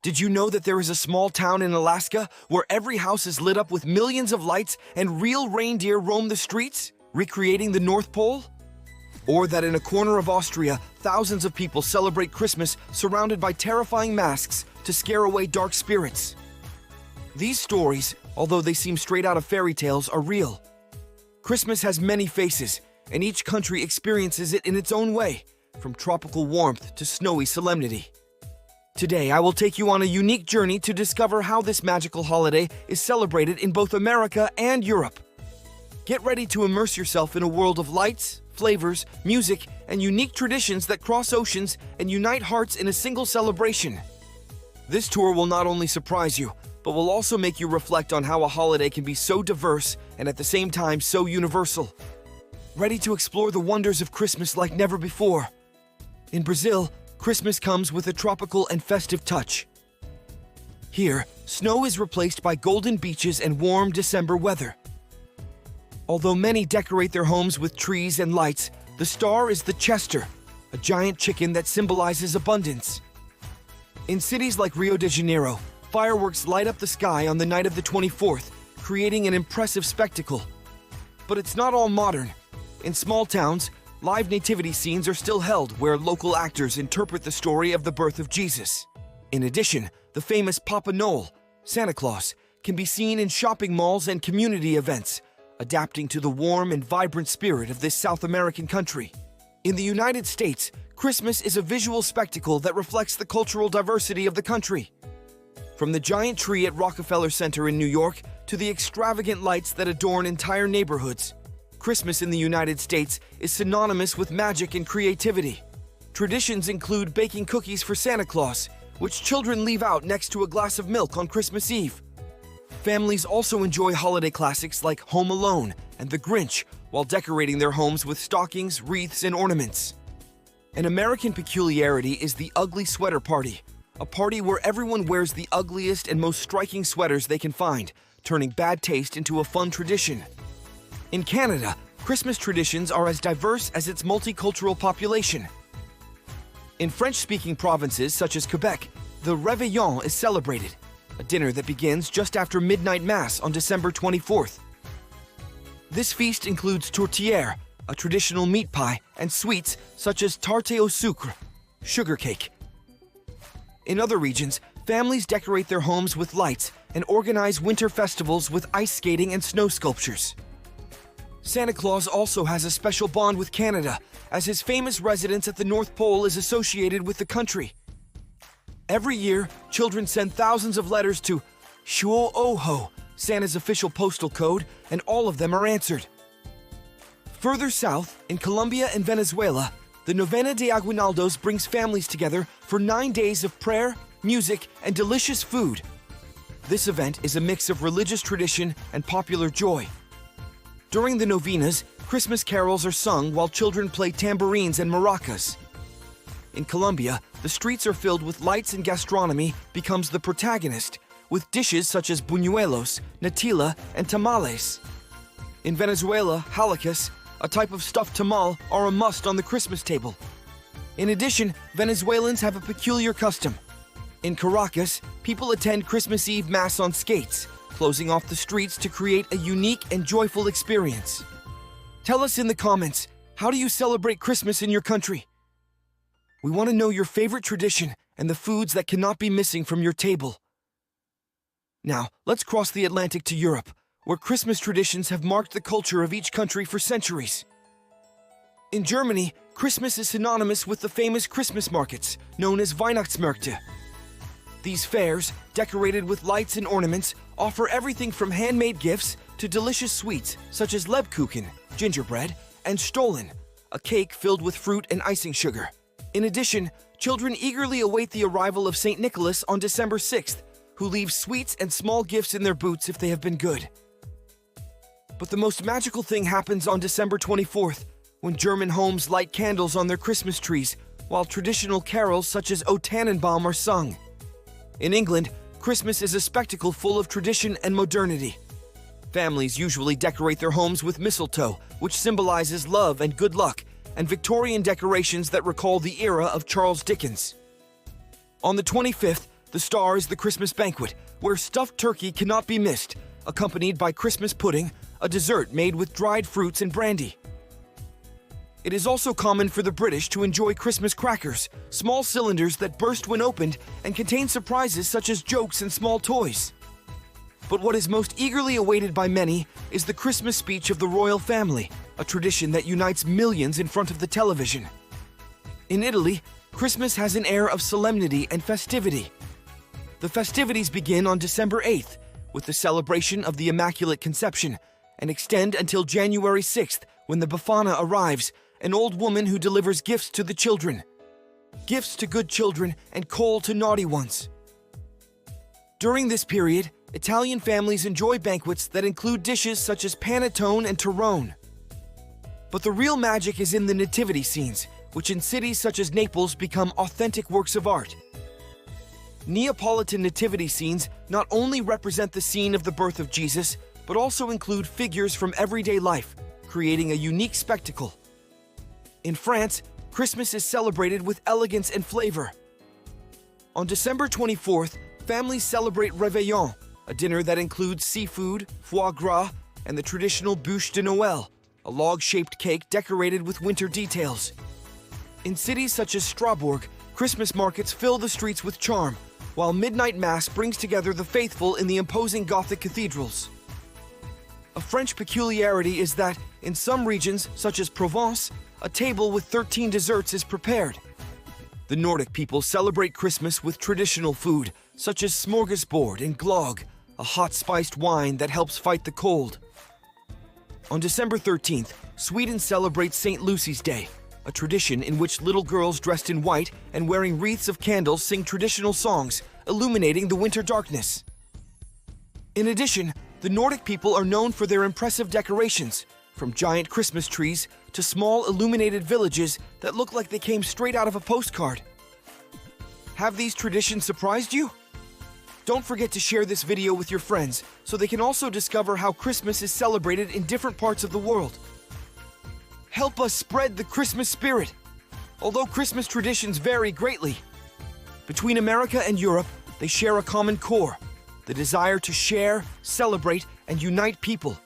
Did you know that there is a small town in Alaska where every house is lit up with millions of lights and real reindeer roam the streets, recreating the North Pole? Or that in a corner of Austria, thousands of people celebrate Christmas surrounded by terrifying masks to scare away dark spirits? These stories, although they seem straight out of fairy tales, are real. Christmas has many faces, and each country experiences it in its own way, from tropical warmth to snowy solemnity. Today, I will take you on a unique journey to discover how this magical holiday is celebrated in both America and Europe. Get ready to immerse yourself in a world of lights, flavors, music, and unique traditions that cross oceans and unite hearts in a single celebration. This tour will not only surprise you, but will also make you reflect on how a holiday can be so diverse and at the same time so universal. Ready to explore the wonders of Christmas like never before? In Brazil, Christmas comes with a tropical and festive touch. Here, snow is replaced by golden beaches and warm December weather. Although many decorate their homes with trees and lights, the star is the Chester, a giant chicken that symbolizes abundance. In cities like Rio de Janeiro, fireworks light up the sky on the night of the 24th, creating an impressive spectacle. But it's not all modern. In small towns, live nativity scenes are still held where local actors interpret the story of the birth of Jesus. In addition, the famous Papa Noel, Santa Claus, can be seen in shopping malls and community events, adapting to the warm and vibrant spirit of this South American country. In the United States, Christmas is a visual spectacle that reflects the cultural diversity of the country. From the giant tree at Rockefeller Center in New York to the extravagant lights that adorn entire neighborhoods, Christmas in the United States is synonymous with magic and creativity. Traditions include baking cookies for Santa Claus, which children leave out next to a glass of milk on Christmas Eve. Families also enjoy holiday classics like Home Alone and The Grinch while decorating their homes with stockings, wreaths, and ornaments. An American peculiarity is the ugly sweater party, a party where everyone wears the ugliest and most striking sweaters they can find, turning bad taste into a fun tradition. In Canada, Christmas traditions are as diverse as its multicultural population. In French-speaking provinces such as Quebec, the Réveillon is celebrated, a dinner that begins just after midnight mass on December 24th. This feast includes tourtière, a traditional meat pie, and sweets such as tarte au sucre, sugar cake. In other regions, families decorate their homes with lights and organize winter festivals with ice skating and snow sculptures. Santa Claus also has a special bond with Canada, as his famous residence at the North Pole is associated with the country. Every year, children send thousands of letters to Shuo-Oh-Ho, Santa's official postal code, and all of them are answered. Further south, in Colombia and Venezuela, the Novena de Aguinaldos brings families together for 9 days of prayer, music, and delicious food. This event is a mix of religious tradition and popular joy. During the novenas, Christmas carols are sung while children play tambourines and maracas. In Colombia, the streets are filled with lights and gastronomy becomes the protagonist, with dishes such as buñuelos, natilla, and tamales. In Venezuela, halakas, a type of stuffed tamal, are a must on the Christmas table. In addition, Venezuelans have a peculiar custom. In Caracas, people attend Christmas Eve Mass on skates, closing off the streets to create a unique and joyful experience. Tell us in the comments, how do you celebrate Christmas in your country? We want to know your favorite tradition and the foods that cannot be missing from your table. Now, let's cross the Atlantic to Europe, where Christmas traditions have marked the culture of each country for centuries. In Germany, Christmas is synonymous with the famous Christmas markets, known as Weihnachtsmärkte. These fairs, decorated with lights and ornaments, offer everything from handmade gifts to delicious sweets such as Lebkuchen, gingerbread, and Stollen, a cake filled with fruit and icing sugar. In addition, children eagerly await the arrival of St. Nicholas on December 6th, who leaves sweets and small gifts in their boots if they have been good. But the most magical thing happens on December 24th, when German homes light candles on their Christmas trees, while traditional carols such as O Tannenbaum are sung. In England, Christmas is a spectacle full of tradition and modernity. Families usually decorate their homes with mistletoe, which symbolizes love and good luck, and Victorian decorations that recall the era of Charles Dickens. On the 25th, The star is the Christmas banquet, where stuffed turkey cannot be missed, accompanied by Christmas pudding, a dessert made with dried fruits and brandy. It is also common for the British to enjoy Christmas crackers, small cylinders that burst when opened and contain surprises such as jokes and small toys. But what is most eagerly awaited by many is the Christmas speech of the royal family, a tradition that unites millions in front of the television. In Italy, Christmas has an air of solemnity and festivity. The festivities begin on December 8th with the celebration of the Immaculate Conception and extend until January 6th when the Befana arrives, an old woman who delivers gifts to the children. Gifts to good children and coal to naughty ones. During this period, Italian families enjoy banquets that include dishes such as panettone and torrone. But the real magic is in the nativity scenes, which in cities such as Naples become authentic works of art. Neapolitan nativity scenes not only represent the scene of the birth of Jesus, but also include figures from everyday life, creating a unique spectacle. In France, Christmas is celebrated with elegance and flavor. On December 24th, families celebrate Réveillon, a dinner that includes seafood, foie gras, and the traditional bûche de Noël, a log-shaped cake decorated with winter details. In cities such as Strasbourg, Christmas markets fill the streets with charm, while midnight mass brings together the faithful in the imposing Gothic cathedrals. A French peculiarity is that, in some regions, such as Provence, a table with 13 desserts is prepared. The Nordic people celebrate Christmas with traditional food, such as smorgasbord and glögg, a hot spiced wine that helps fight the cold. On December 13th, Sweden celebrates St. Lucy's Day, a tradition in which little girls dressed in white and wearing wreaths of candles sing traditional songs, illuminating the winter darkness. In addition, the Nordic people are known for their impressive decorations, from giant Christmas trees to small illuminated villages that look like they came straight out of a postcard. Have these traditions surprised you? Don't forget to share this video with your friends so they can also discover how Christmas is celebrated in different parts of the world. Help us spread the Christmas spirit, although Christmas traditions vary greatly. Between America and Europe, they share a common core, the desire to share, celebrate, and unite people.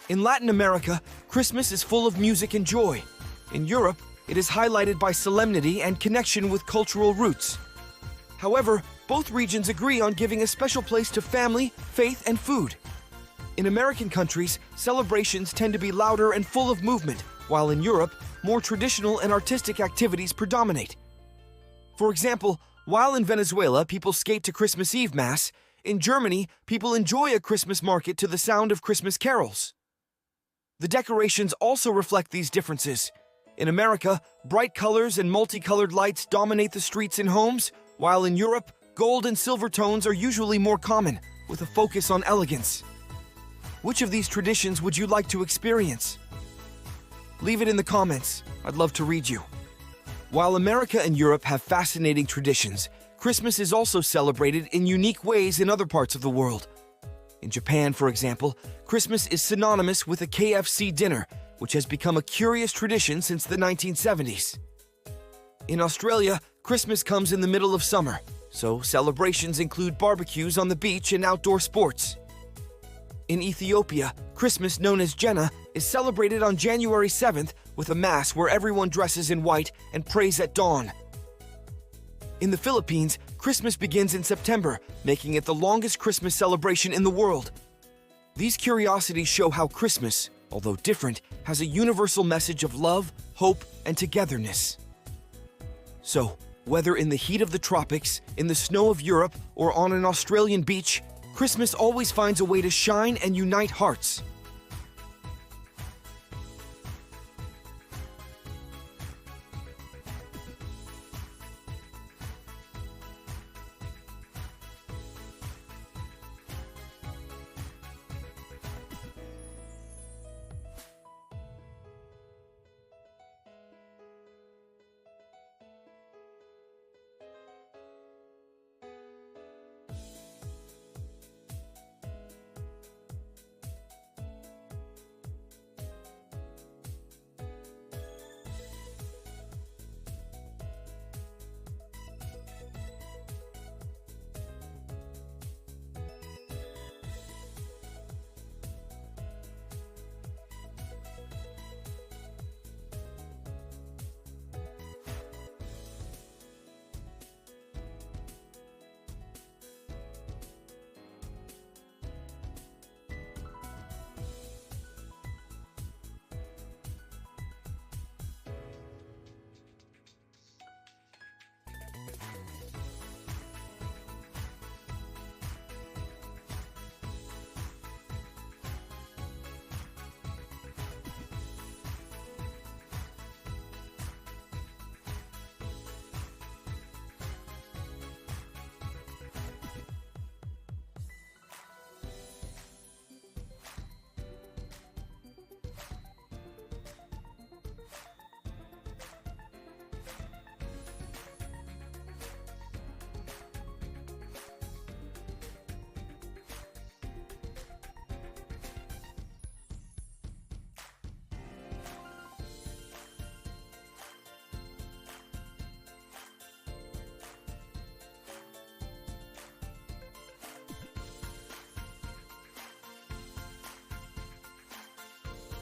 In Latin America, Christmas is full of music and joy. In Europe, it is highlighted by solemnity and connection with cultural roots. However, both regions agree on giving a special place to family, faith, and food. In American countries, celebrations tend to be louder and full of movement, while in Europe, more traditional and artistic activities predominate. For example, while in Venezuela people skate to Christmas Eve Mass, in Germany people enjoy a Christmas market to the sound of Christmas carols. The decorations also reflect these differences. In America, bright colors and multicolored lights dominate the streets and homes, while in Europe, gold and silver tones are usually more common, with a focus on elegance. Which of these traditions would you like to experience? Leave it in the comments. I'd love to read you. While America and Europe have fascinating traditions, Christmas is also celebrated in unique ways in other parts of the world. In Japan, for example, Christmas is synonymous with a KFC dinner, which has become a curious tradition since the 1970s. In Australia, Christmas comes in the middle of summer, so celebrations include barbecues on the beach and outdoor sports. In Ethiopia, Christmas, known as Jenna, is celebrated on January 7th with a mass where everyone dresses in white and prays at dawn. In the Philippines, Christmas begins in September, making it the longest Christmas celebration in the world. These curiosities show how Christmas, although different, has a universal message of love, hope, and togetherness. So, whether in the heat of the tropics, in the snow of Europe, or on an Australian beach, Christmas always finds a way to shine and unite hearts.